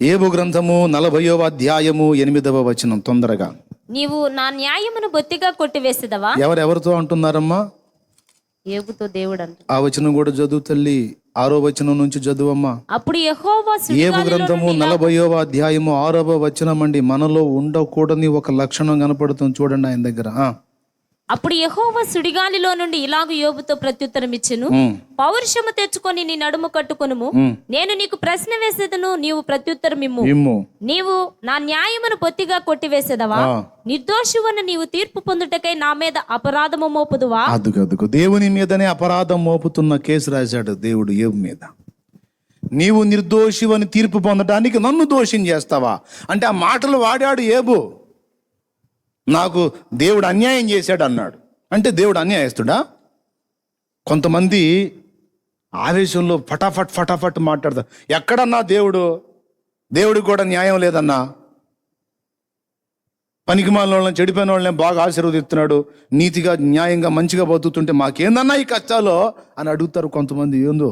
ఏబు గ్రంథము 40వ అధ్యాయము 8వ వచనం. తొందరగా. నీవు నా న్యాయమును బొత్తిగా కొట్టివేసేదవా? ఎవరెవరితో అంటున్నారమ్మా? ఏబుతో దేవుడు అంట. ఆ వచనం కూడా చదువు తల్లి. 6వ వచనం నుంచి చదువమ్మా. అప్పుడు యెహోవా ఏబు గ్రంథము 40వ అధ్యాయము 6వ వచనం అండి. మనలో ఉండకూడని ఒక లక్షణం కనపడుతుంది చూడండి ఆయన దగ్గర. అప్పుడు యెహోవా సుడిగాలిలో నుండి ఇలాగు యోబుతో ప్రత్యుత్తరం ఇచ్చెను. పౌరుషము తెచ్చుకొని నీ నడుము కట్టుకొనుము, నేను నీకు ప్రశ్న వేసేదను, నీవు ప్రత్యుత్తరం ఇమ్ము. నీవు నా న్యాయమును బొత్తిగా కొట్టివేసేదవా? నిర్దోషువను నీవు తీర్పు పొందుటకై నా మీద అపరాధము మోపుదువా? అదుగదుగు దేవుని మీదనే అపరాధం మోపుతున్న కేసు రాశాడు దేవుడు ఏబు మీద. నీవు నిర్దోషివని తీర్పు పొందడానికి నన్ను దోషం చేస్తావా అంటే ఆ మాటలు వాడాడు ఏబు. నాకు దేవుడు అన్యాయం చేశాడు అన్నాడు. అంటే దేవుడు అన్యాయస్తుడా? కొంతమంది ఆవేశంలో ఫటాఫట్ మాట్లాడతారు. ఎక్కడన్నా దేవుడికి కూడా న్యాయం లేదన్నా. పనికిమాలిన వాళ్ళని, చెడిపోయిన వాళ్ళని బాగా ఆశీర్వదిస్తున్నాడు, నీతిగా న్యాయంగా మంచిగా బతుకుతుంటే మాకేందన్నా ఈ కష్టాలు అని అడుగుతారు కొంతమంది. ఏందో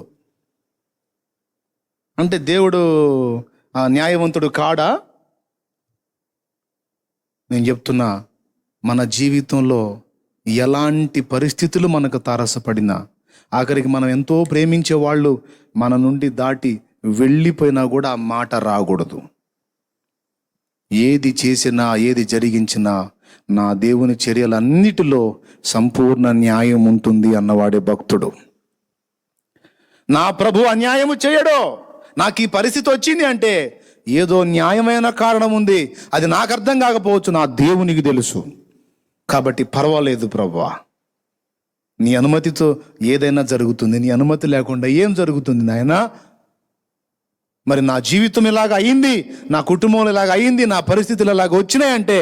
అంటే దేవుడు న్యాయవంతుడు కాడా? నేను చెప్తున్నా, మన జీవితంలో ఎలాంటి పరిస్థితులు మనకు తారసపడినా, ఆఖరికి మనం ఎంతో ప్రేమించే వాళ్ళు మన నుండి దాటి వెళ్ళిపోయినా కూడా ఆ మాట రాకూడదు. ఏది చేసినా, ఏది జరిగించినా నా దేవుని చర్యలన్నిటిలో సంపూర్ణ న్యాయం ఉంటుంది అన్నవాడే భక్తుడు. నా ప్రభు అన్యాయము చేయడు. నాకు ఈ పరిస్థితి వచ్చింది అంటే ఏదో న్యాయమైన కారణం ఉంది. అది నాకు అర్థం కాకపోవచ్చు, నా దేవునికి తెలుసు. కాబట్టి పర్వాలేదు ప్రభువా, నీ అనుమతితో ఏదైనా జరుగుతుంది. నీ అనుమతి లేకుండా ఏం జరుగుతుంది నాయనా? మరి నా జీవితం ఇలాగ అయింది, నా కుటుంబంలో ఇలాగ అయింది, నా పరిస్థితులు ఇలాగ వచ్చినాయంటే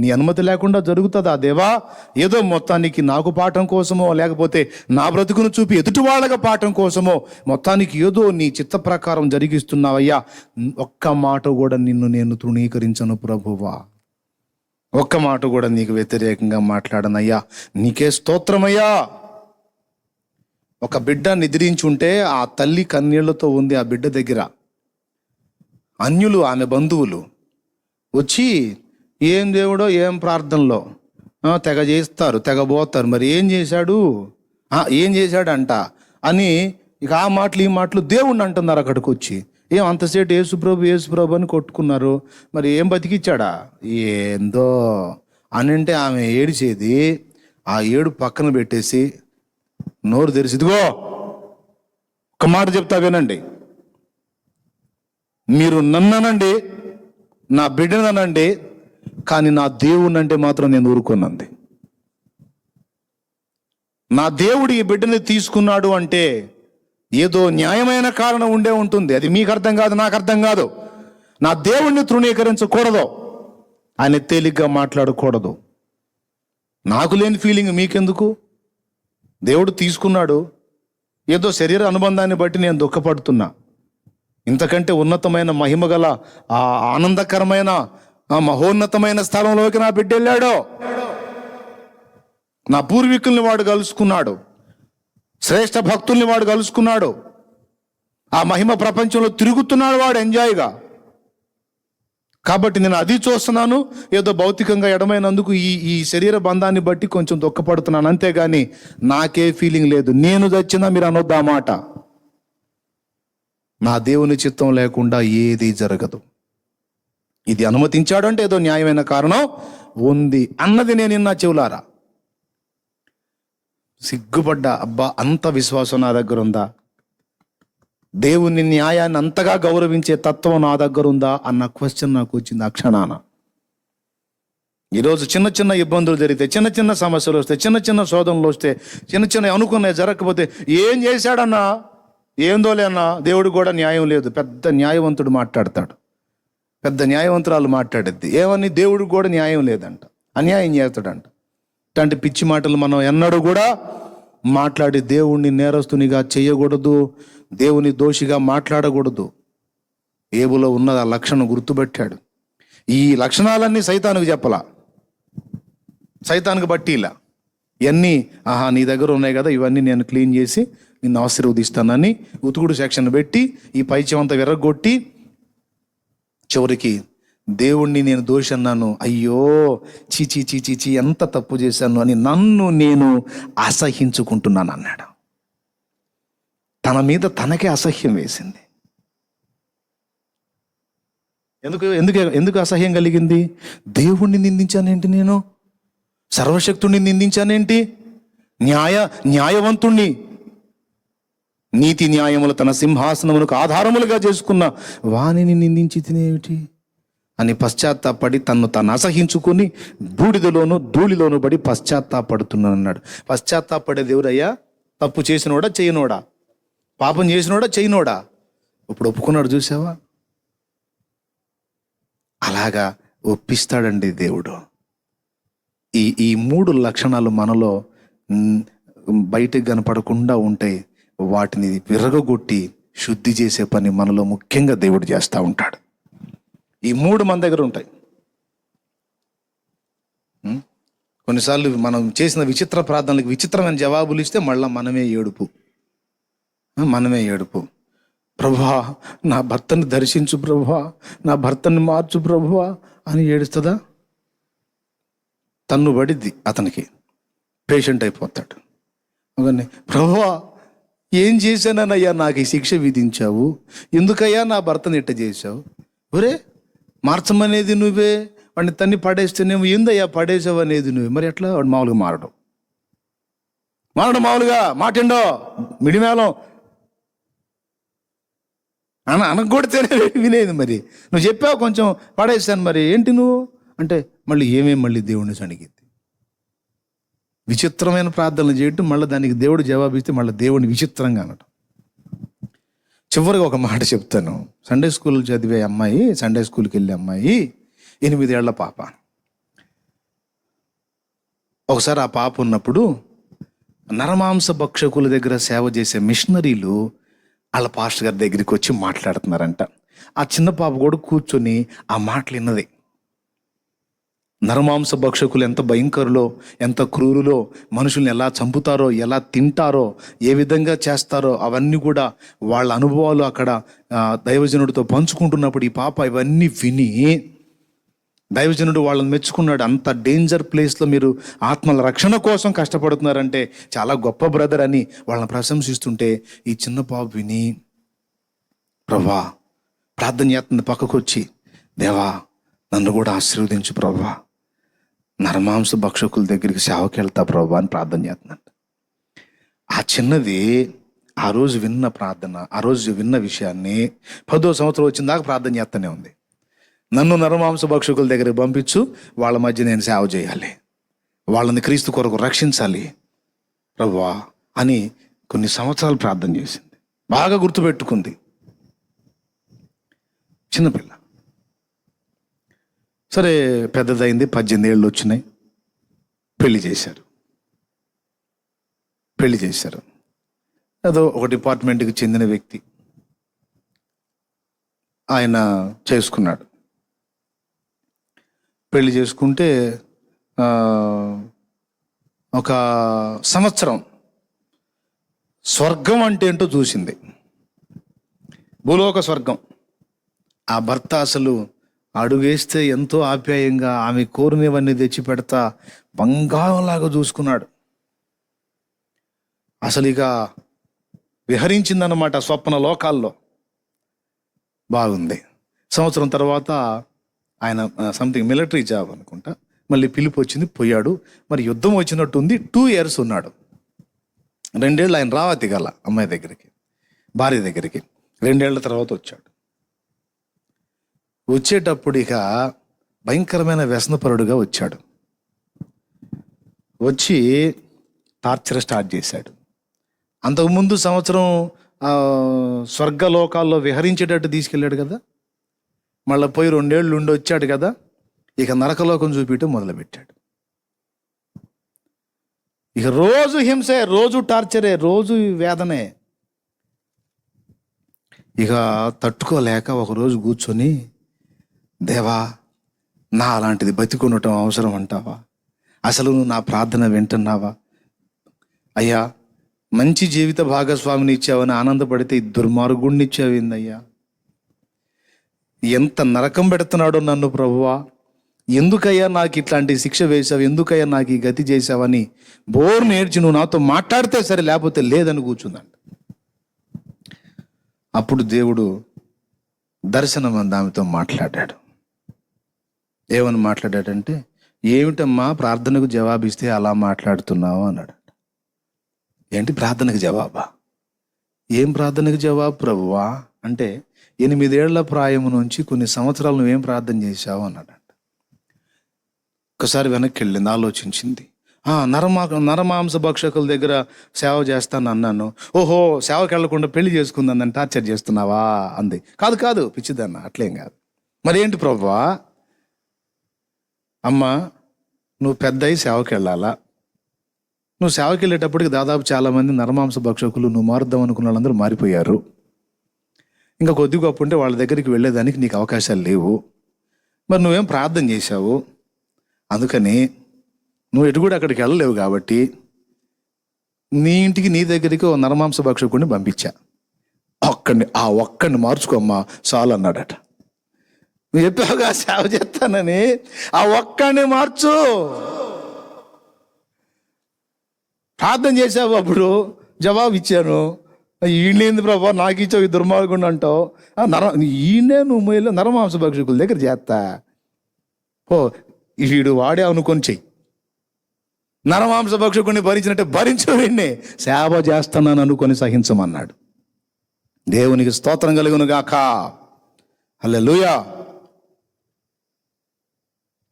నీ అనుమతి లేకుండా జరుగుతుందా దేవా? ఏదో మొత్తానికి నాకు పాఠం కోసమో, లేకపోతే నా బ్రతుకును చూపి ఎదుటి వాళ్ళగా పాఠం కోసమో, మొత్తానికి ఏదో నీ చిత్త ప్రకారం జరిగిస్తున్నావయ్యా. ఒక్క మాట కూడా నిన్ను నేను తృణీకరించను ప్రభువా. ఒక్క మాట కూడా నీకు వ్యతిరేకంగా మాట్లాడనయ్యా. నీకే స్తోత్రమయ్యా. ఒక బిడ్డ నిద్రించుంటే ఆ తల్లి కన్నీళ్లతో ఉంది ఆ బిడ్డ దగ్గర. అన్యులు, ఆమె బంధువులు వచ్చి ఏం దేవుడో ఏం ప్రార్థనలో తెగ చేస్తారు, తెగ పోతారు. మరి ఏం చేశాడంట అని ఇక ఆ మాటలు ఈ మాటలు దేవుణ్ణి అంటున్నారు. అక్కడికి వచ్చి ఏం అంతసేటు యేసుప్రభు అని కొట్టుకున్నారు. మరి ఏం బతికిచ్చాడా ఏందో అని అంటే ఆమె ఏడిచేది. ఆ ఏడు పక్కన పెట్టేసి నోరు తెరిచి, ఇదిగో ఒక మాట చెప్తా వినండి, మీరు నన్ననండి, నా బిడ్డననండి, కానీ నా దేవుణ్ణి అంటే మాత్రం నేను ఊరుకున్నది. నా దేవుడు ఈ బిడ్డని తీసుకున్నాడు అంటే ఏదో న్యాయమైన కారణం ఉండే ఉంటుంది. అది మీకు అర్థం కాదు, నాకు అర్థం కాదు. నా దేవుణ్ణి తృణీకరించకూడదు, ఆయన తేలిగ్గా మాట్లాడకూడదు. నాకు లేని ఫీలింగ్ మీకెందుకు? దేవుడు తీసుకున్నాడు, ఏదో శరీర అనుబంధాన్ని బట్టి నేను దుఃఖపడుతున్నా. ఇంతకంటే ఉన్నతమైన మహిమగల ఆ ఆనందకరమైన ఆ మహోన్నతమైన స్థలంలోకి నా బిడ్డ వెళ్ళాడు. నా పూర్వీకుల్ని వాడు కలుసుకున్నాడు, శ్రేష్ఠ భక్తుల్ని వాడు కలుసుకున్నాడు. ఆ మహిమ ప్రపంచంలో తిరుగుతున్నాడు వాడు ఎంజాయ్గా. కాబట్టి నేను అది చూస్తున్నాను. ఏదో భౌతికంగా ఎడమైనందుకు ఈ శరీర బంధాన్ని బట్టి కొంచెం దుఃఖపడుతున్నాను, అంతేగాని నాకే ఫీలింగ్ లేదు. నేను చచ్చినా మీరు అనొద్దు ఆ మాట. నా దేవుని చిత్తం లేకుండా ఏది జరగదు. ఇది అనుమతించాడు అంటే ఏదో న్యాయమైన కారణం ఉంది అన్నది నేను నిన్న చెవులారా. సిగ్గుపడ్డా, అబ్బా అంత విశ్వాసం నా దగ్గర ఉందా? దేవుని న్యాయాన్ని అంతగా గౌరవించే తత్వం నా దగ్గర ఉందా అన్న క్వశ్చన్ నాకు వచ్చింది ఆ క్షణాన. ఈరోజు చిన్న చిన్న ఇబ్బందులు జరిగితే, చిన్న చిన్న సమస్యలు వస్తే, చిన్న చిన్న శోధనలు వస్తే, చిన్న చిన్న అనుకునే జరగకపోతే ఏం చేశాడన్నా, ఏందోలేనా, దేవుడు కూడా న్యాయం లేదు. పెద్ద న్యాయవంతుడు మాట్లాడతాడు, పెద్ద న్యాయవంతురాలు మాట్లాడేది ఏమని, దేవుడు కూడా న్యాయం లేదంట, అన్యాయం చేస్తాడంట. ఇట్లాంటి పిచ్చి మాటలు మనం ఎన్నడూ కూడా మాట్లాడి దేవుణ్ణి నేరస్తునిగా చేయకూడదు, దేవుని దోషిగా మాట్లాడకూడదు. ఏబులో ఉన్నది ఆ లక్షణం గుర్తుపెట్టాడు. ఈ లక్షణాలన్నీ సైతానికి చెప్పలా, సైతానికి బట్టి ఇలా ఇవన్నీ నీ దగ్గర ఉన్నాయి కదా, ఇవన్నీ నేను క్లీన్ చేసి నిన్ను ఆశీర్వదిస్తానని ఉతుకుడు సెక్షన్ పెట్టి ఈ పైచం అంతా విర్రగొట్టి చివరికి దేవుణ్ణి నేను దోషి అన్నాను, అయ్యో చీచీ చీచీ చీ ఎంత తప్పు చేశాను అని నన్ను నేను అసహ్యించుకుంటున్నాను అన్నాడు. తన మీద తనకే అసహ్యం వేసింది. ఎందుకు ఎందుకు ఎందుకు అసహ్యం కలిగింది? దేవుణ్ణి నిందించానేంటి, నేను సర్వశక్తుణ్ణి నిందించానేంటి, న్యాయవంతుణ్ణి, నీతి న్యాయములు తన సింహాసనములకు ఆధారములుగా చేసుకున్న వాణిని నిందించి తినేమిటి అని పశ్చాత్తాపడి తను అసహించుకొని బూడిదలోను ధూళిలోను పడి పశ్చాత్తాపడుతున్నాను అన్నాడు. పశ్చాత్తాపడేది ఎవరయ్యా? తప్పు చేసినోడా చేయనోడా? పాపం చేసినోడా చేయనోడా? ఇప్పుడు ఒప్పుకున్నాడు, చూసావా? అలాగా ఒప్పిస్తాడండి దేవుడు. ఈ మూడు లక్షణాలు మనలో బయటకు కనపడకుండా ఉంటాయి. వాటిని విరగొట్టి శుద్ధి చేసే పని మనలో ముఖ్యంగా దేవుడు చేస్తూ ఉంటాడు. ఈ మూడు మన దగ్గర ఉంటాయి. కొన్నిసార్లు మనం చేసిన విచిత్ర ప్రార్థనలకు విచిత్రమైన జవాబులు ఇస్తే మళ్ళీ మనమే ఏడుపు. ప్రభువా నా భర్తని దర్శించు ప్రభువా, నా భర్తని మార్చు ప్రభువా అని ఏడుస్తుందా? తన్ను పడిద్ది, అతనికి పేషెంట్ అయిపోతాడు. అందుకని ప్రభువా ఏం చేశానయ్యా, నాకు ఈ శిక్ష విధించావు, ఎందుకయ్యా నా భర్తని ఇట్ట చేశావు? ఒరే మార్చమనేది నువ్వే, వాడిని తన్ని పడేస్తేనేమో ఏందయ్యా పడేసావు అనేది నువ్వే. మరి ఎట్లా? వాడు మామూలుగా మారడం మామూలుగా మాటిండో మిడిమేళం అనగొడితేనే వినేది. మరి నువ్వు చెప్పావు కొంచెం పడేస్తాను, మరి ఏంటి నువ్వు అంటే మళ్ళీ మళ్ళీ దేవుడిని సణిగిద్ది. విచిత్రమైన ప్రార్థనలు చేయటం, మళ్ళీ దానికి దేవుడు జవాబిస్తే మళ్ళీ దేవుడిని విచిత్రంగా అనటం. చివరిగా ఒక మాట చెప్తాను. సండే స్కూల్ చదివే అమ్మాయి, సండే స్కూల్కి వెళ్ళే అమ్మాయి, 8 ఏళ్ల పాప. ఒకసారి ఆ పాప ఉన్నప్పుడు నరమాంస భక్షకుల దగ్గర సేవ చేసే మిషనరీలు వాళ్ళ పాస్టర్ గారి దగ్గరికి వచ్చి మాట్లాడుతున్నారంట. ఆ చిన్న పాప కూడా కూర్చొని ఆ మాటలు విన్నది. నరమాంస భక్షకులు ఎంత భయంకరులో, ఎంత క్రూరులో, మనుషుల్ని ఎలా చంపుతారో, ఎలా తింటారో, ఏ విధంగా చేస్తారో అవన్నీ కూడా వాళ్ళ అనుభవాలు అక్కడ దైవజనుడితో పంచుకుంటున్నప్పుడు ఈ పాప ఇవన్నీ విని దైవజనుడు వాళ్ళని మెచ్చుకున్నాడు. అంత డేంజర్ ప్లేస్లో మీరు ఆత్మల రక్షణ కోసం కష్టపడుతున్నారంటే చాలా గొప్ప బ్రదర్ అని వాళ్ళని ప్రశంసిస్తుంటే ఈ చిన్న పాప విని ప్రభా ప్రార్థన చేస్తుంది. పక్కకు వచ్చి దేవా నన్ను కూడా ఆశీర్వదించు ప్రభా, నరమాంస భక్షకుల దగ్గరికి సేవకి వెళ్తా ప్రభా అని ప్రార్థన చేస్తున్నాడు. ఆ చిన్నది ఆ రోజు విన్న ప్రార్థన, ఆ రోజు విన్న విషయాన్ని 10వ సంవత్సరం వచ్చిన దాకా ప్రార్థన చేస్తూనే ఉంది. నన్ను నరమాంస భక్షకుల దగ్గరికి పంపించు, వాళ్ళ మధ్య నేను సేవ చేయాలి, వాళ్ళని క్రీస్తు కొరకు రక్షించాలి ప్రభువా అని కొన్ని సంవత్సరాలు ప్రార్థన చేసింది. బాగా గుర్తుపెట్టుకుంది. చిన్నపిల్ల. సరే పెద్దదైంది, 18 ఏళ్ళు వచ్చినాయి. పెళ్లి చేశారు. అదో ఒక డిపార్ట్మెంట్కి చెందిన వ్యక్తి ఆయన చేసుకున్నాడు. పెళ్లి చేసుకుంటే ఒక సంవత్సరం స్వర్గం అంటే ఏంటో చూసింది. భూలోక స్వర్గం. ఆ భర్త అసలు అడుగేస్తే ఎంతో ఆప్యాయంగా ఆమె కోరినవన్నీ తెచ్చి పెడతా బంగారంలాగా చూసుకున్నాడు. అసలు ఇక విహరించిందన్నమాట స్వప్న లోకాల్లో. బాగుంది. సంవత్సరం తర్వాత ఆయన సంథింగ్ మిలిటరీ జాబ్ అనుకుంటా, మళ్ళీ పిలుపు వచ్చింది, పోయాడు. మరి యుద్ధం వచ్చినట్టుంది. 2 years ఉన్నాడు. 2 ఏళ్ళు ఆయన రావతి గల అమ్మాయి దగ్గరికి, భార్య దగ్గరికి. 2 ఏళ్ల తర్వాత వచ్చాడు. వచ్చేటప్పుడు ఇక భయంకరమైన వ్యసనపరుడుగా వచ్చాడు. వచ్చి టార్చర్ స్టార్ట్ చేశాడు. అంతకుముందు సంవత్సరం స్వర్గలోకాల్లో విహరించేటట్టు తీసుకెళ్ళాడు కదా, మళ్ళీ పోయి 2 ఏళ్ళు ఉండి వచ్చాడు కదా, ఇక నరకలోకం చూపించడం మొదలుపెట్టాడు. ఇక రోజు హింసే, రోజు టార్చరే, రోజు వేదనే. ఇక తట్టుకోలేక ఒకరోజు కూర్చొని, దేవా నా అలాంటిది బతికొనటం అవసరం అంటావా? అసలు నువ్వు నా ప్రార్థన వింటున్నావా? అయ్యా మంచి జీవిత భాగస్వామిని ఇచ్చావని ఆనందపడితే ఈ దుర్మార్గుడిని ఇచ్చావిందయ్యా. ఎంత నరకం పెడుతున్నాడో నన్ను ప్రభువా, ఎందుకయ్యా నాకు ఇట్లాంటి శిక్ష వేశావు, ఎందుకయ్యా నాకు ఈ గతి చేశావని బోర్ నేర్చి నువ్వు నాతో మాట్లాడితే సరే, లేకపోతే లేదని కూర్చుందంట. అప్పుడు దేవుడు దర్శనం ఆమెతో మాట్లాడాడు. ఏమని మాట్లాడాడంటే, ఏమిటమ్మా ప్రార్థనకు జవాబిస్తే అలా మాట్లాడుతున్నావు అన్నాడు. ఏంటి ప్రార్థనకు జవాబా? ఏం ప్రార్థనకు జవాబు ప్రభువా అంటే, 8 ఏళ్ల ప్రాయము నుంచి కొన్ని సంవత్సరాలు నువ్వేం ప్రార్థన చేశావు అన్నాడు. ఒకసారి వెనక్కి వెళ్ళింది, ఆలోచించింది. నరమాంస భక్షకుల దగ్గర సేవ చేస్తాను అన్నాను. ఓహో, సేవకి వెళ్లకుండా పెళ్లి చేసుకుందని టార్చర్ చేస్తున్నావా అంది. కాదు పిచ్చిదన్న, అట్లేం కాదు. మరి ఏంటి ప్రభువా? అమ్మా, నువ్వు పెద్ద అయి సేవకి వెళ్ళాలా. నువ్వు సేవకి వెళ్ళేటప్పటికి దాదాపు చాలామంది నరమాంస భక్షకులు, నువ్వు మారుద్దాం అనుకున్న వాళ్ళందరూ మారిపోయారు. ఇంకా కొద్ది గొప్ప ఉంటే వాళ్ళ దగ్గరికి వెళ్ళేదానికి నీకు అవకాశాలు లేవు. మరి నువ్వేం ప్రార్థన చేశావు, అందుకని నువ్వు ఎటు కూడా అక్కడికి వెళ్ళలేవు కాబట్టి నీ ఇంటికి, నీ దగ్గరికి ఓ నరమాంస భక్షకుడిని పంపించా. ఒక్కడిని మార్చుకోమ్మా చాలు అన్నాడట. నువ్వు చెప్పావుగా సేవ చేస్తానని, ఆ ఒక్కడిని మార్చు. ప్రార్థన చేసావు, అప్పుడు జవాబు ఇచ్చాను. ఈయనేంది ప్రభా నాకు ఇచ్చావు ఈ దుర్మార్గుడు అంటావు. ఈయనే నువ్వు మేలు నరమాంస భక్షకుల దగ్గర చేస్తా. ఓ వీడు వాడే అనుకొని చెయ్యి. నరమాంస భక్షకుడిని భరించినట్టే భరించు, వీడిని సేవ చేస్తున్నాను అనుకొని సహించమన్నాడు. దేవునికి స్తోత్రం కలుగును గాక. హల్లెలూయా.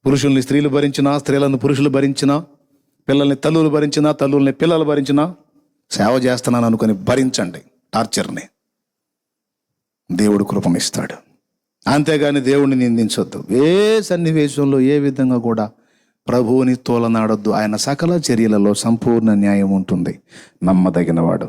పురుషుల్ని స్త్రీలు భరించినా, స్త్రీలను పురుషులు భరించినా, పిల్లల్ని తల్లులు భరించినా, తల్లుల్ని పిల్లలు భరించినా, సేవ చేస్తున్నాను అనుకొని భరించండి టార్చర్ని. దేవుడు కృపనిస్తాడు. అంతేగాని దేవుడిని నిందించొద్దు. ఏ సన్నివేశంలో ఏ విధంగా కూడా ప్రభువుని తోలనాడొద్దు. ఆయన సకల చర్యలలో సంపూర్ణ న్యాయం ఉంటుంది. నమ్మదగినవాడు.